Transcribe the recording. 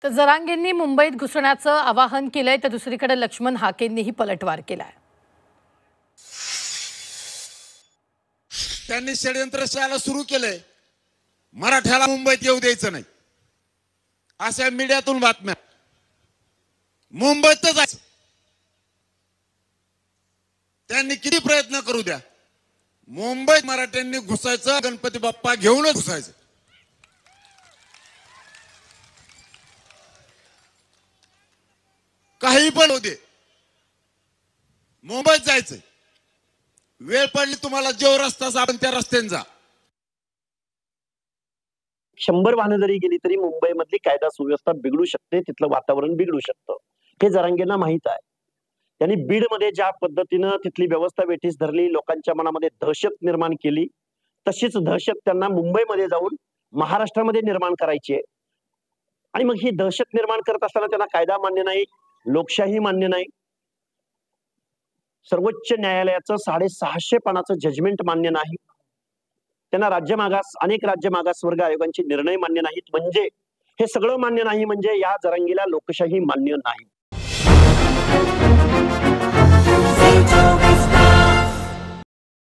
तर जरांगेंनी मुंबईत घुसण्याचं आवाहन केलंय, तर दुसरीकडे लक्ष्मण हाकेंनीही पलटवार केलाय। त्यांनी षडयंत्रशाला सुरू केलंय, मराठ्याला मुंबईत येऊ द्यायचं नाही अशा मीडियातून बातम्या। मुंबईत जायचं, त्यांनी किती प्रयत्न करू द्या, मुंबईत मराठ्यांनी घुसायचं, गणपती बाप्पा घेऊनच घुसायचं। काही पण होऊ दे, मुंबईत जायचं। वेळ पडली तुम्हाला जो रस्ता सापडेल त्या रस्त्याने जा। 100 वाहनं जरी गेली तरी मुंबईमधली कायदा सुव्यवस्था बिघडू शकते, तिथलं वातावरण बिघडू शकतं, हे जरांगेंना माहित आहे। त्यांनी बीडमध्ये ज्या पद्धतीनं तिथली व्यवस्था वेठीस धरली, लोकांच्या मनामध्ये दहशत निर्माण केली, तशीच दहशत त्यांना मुंबईमध्ये जाऊन महाराष्ट्रामध्ये निर्माण करायची आहे। आणि मग ही दहशत निर्माण करत असताना त्यांना कायदा मान्य नाही, लोकशाही मान्य नाही, सर्वोच्च न्यायालयाचं 650 पानाचं जजमेंट मान्य नाही, त्यांना अनेक राज्य मागासवर्ग आयोगांचे निर्णय मान्य नाहीत। म्हणजे हे सगळं मान्य नाही, म्हणजे या जरांगेला लोकशाही मान्य नाही।